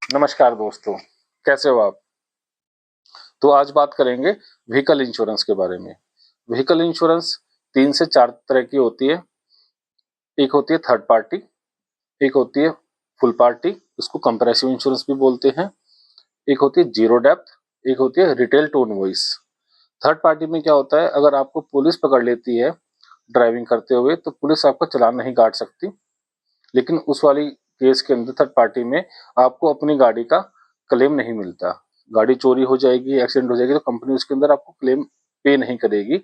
नमस्कार दोस्तों, कैसे हो आप? तो आज बात करेंगे व्हीकल इंश्योरेंस के बारे में। व्हीकल इंश्योरेंस 3 से 4 तरह की होती है। एक होती है थर्ड पार्टी, एक होती है फुल पार्टी, इसको कंप्रेसिव इंश्योरेंस भी बोलते हैं। एक होती है जीरो डेप्थ, एक होती है retail to invoice. Third party में क्या होता है, अगर आपको पुलिस पकड़ लेती है ड्राइविंग करते हुए तो पुलिस आपका चालान नहीं काट सकती। लेकिन उस वाली केस के अंदर थर्ड पार्टी में आपको अपनी गाड़ी का क्लेम नहीं मिलता। गाड़ी चोरी हो जाएगी, एक्सीडेंट हो जाएगी तो कंपनी उसके अंदर आपको क्लेम पे नहीं करेगी।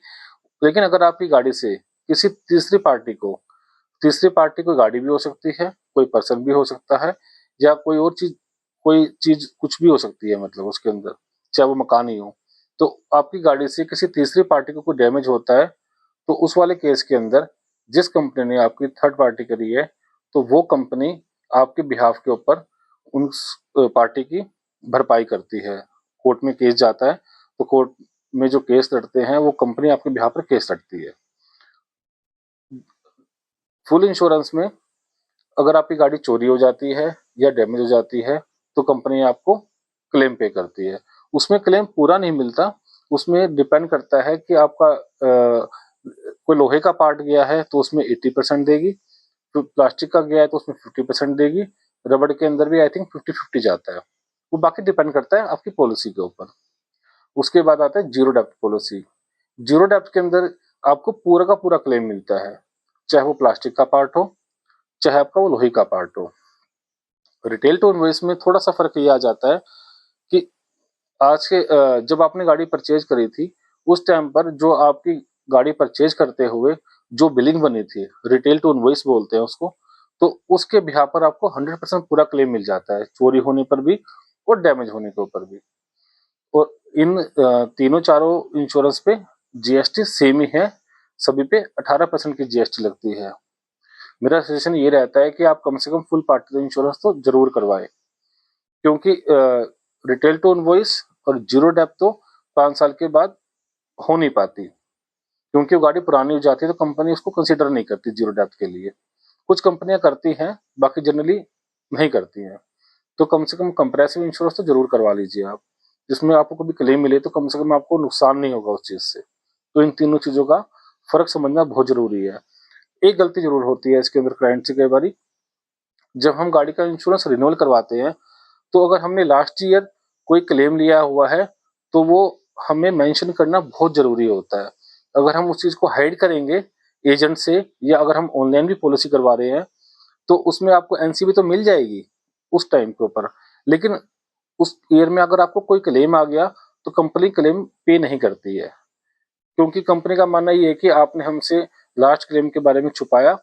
लेकिन अगर आपकी गाड़ी से किसी तीसरी पार्टी कोई गाड़ी भी हो सकती है, कोई पर्सन भी हो सकता है, या कोई चीज कुछ भी हो सकती है, मतलब उसके अंदर चाहे वो मकान ही हो, तो आपकी गाड़ी से किसी तीसरी पार्टी को कोई डैमेज होता है तो उस वाले केस के अंदर जिस कंपनी ने आपकी थर्ड पार्टी करी है तो वो कंपनी आपके बिहाफ के ऊपर उस पार्टी की भरपाई करती है। कोर्ट में केस जाता है तो कोर्ट में जो केस लड़ते हैं वो कंपनी आपके बिहाफ पर केस लड़ती है। फुल इंश्योरेंस में अगर आपकी गाड़ी चोरी हो जाती है या डैमेज हो जाती है तो कंपनी आपको क्लेम पे करती है। उसमें क्लेम पूरा नहीं मिलता, उसमें डिपेंड करता है कि आपका कोई लोहे का पार्ट गया है तो उसमें 80% देगी, तो प्लास्टिक का गया है तो उसमें 50% देगी, रबड़ के अंदर भी आई थिंक 50-50 जाता है। वो बाकी डिपेंड करता है आपकी पॉलिसी के ऊपर। उसके बाद आता है zero depth policy. Zero depth के अंदर आपको पूरा का पूरा क्लेम मिलता है, चाहे वो प्लास्टिक का पार्ट हो, चाहे आपका वो लोहे का पार्ट हो। रिटेल टू इनवॉइस में थोड़ा सा फर्क ये आ जाता है कि जब आपने गाड़ी परचेज करी थी उस टाइम पर जो आपकी गाड़ी परचेज करते हुए जो बिलिंग बनी थी, रिटेल टू इनवॉइस बोलते हैं उसको, तो उसके बिहाफ पर आपको 100% पूरा क्लेम मिल जाता है, चोरी होने पर भी और डैमेज होने के ऊपर भी। और इन तीनों चारों इंश्योरेंस पे जीएसटी सेम ही है, सभी पे 18% की जीएसटी लगती है। मेरा सजेशन ये रहता है कि आप कम से कम फुल पार्टी इंश्योरेंस तो जरूर करवाएं, क्योंकि रिटेल टू इनवॉइस और जीरो डेप्थ तो 5 साल के बाद हो नहीं पाती, क्योंकि वो गाड़ी पुरानी हो जाती है तो कंपनी उसको कंसिडर नहीं करती जीरो डेप्थ के लिए। कुछ कंपनियां करती हैं, बाकी जनरली नहीं करती हैं। तो कम से कम कंप्रेसिव इंश्योरेंस तो जरूर करवा लीजिए आप, जिसमें आपको कभी क्लेम मिले तो कम से कम आपको नुकसान नहीं होगा उस चीज से। तो इन तीनों चीजों का फर्क समझना बहुत जरूरी है। एक गलती जरूर होती है इसके अंदर क्लाइंट से कई बारी, जब हम गाड़ी का इंश्योरेंस रिन्यूअल करवाते हैं तो अगर हमने लास्ट ईयर कोई क्लेम लिया हुआ है तो वो हमें मेंशन करना बहुत जरूरी होता है। अगर हम उस चीज को हाइड करेंगे एजेंट से, या अगर हम ऑनलाइन भी पॉलिसी करवा रहे हैं तो उसमें आपको एनसीबी तो मिल जाएगी उस टाइम के ऊपर, लेकिन उस ईयर में अगर आपको कोई क्लेम आ गया तो कंपनी क्लेम पे नहीं करती है, क्योंकि कंपनी का मानना ये है कि आपने हमसे लास्ट क्लेम के बारे में छुपाया,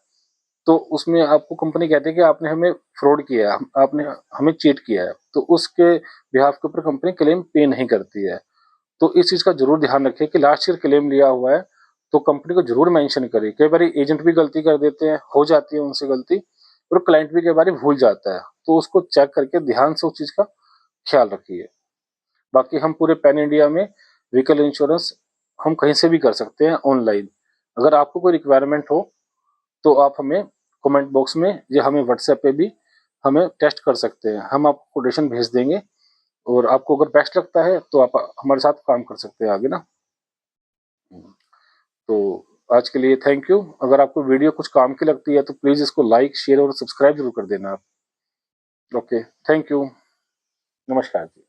तो उसमें आपको कंपनी कहती है कि आपने हमें फ्रॉड किया है, आपने हमें चीट किया है, तो उसके बिहाफ के ऊपर कंपनी क्लेम पे नहीं करती है। तो इस चीज का जरूर ध्यान रखें कि लास्ट ईयर क्लेम लिया हुआ है तो कंपनी को जरूर मेंशन करें। कई बार एजेंट भी गलती कर देते हैं, हो जाती है उनसे गलती, और क्लाइंट भी कई बार भूल जाता है, तो उसको चेक करके ध्यान से उस चीज का ख्याल रखिए। बाकी हम पूरे पैन इंडिया में व्हीकल इंश्योरेंस हम कहीं से भी कर सकते हैं ऑनलाइन। अगर आपको कोई रिक्वायरमेंट हो तो आप हमें कमेंट बॉक्स में या हमें व्हाट्सएप पे भी हमें टेस्ट कर सकते हैं, हम आपको कोटेशन भेज देंगे। और आपको अगर बेस्ट लगता है तो आप हमारे साथ काम कर सकते हैं आगे ना। तो आज के लिए थैंक यू। अगर आपको वीडियो कुछ काम की लगती है तो प्लीज़ इसको लाइक, शेयर और सब्सक्राइब जरूर कर देना आप। Okay, thank you. नमस्कार जी।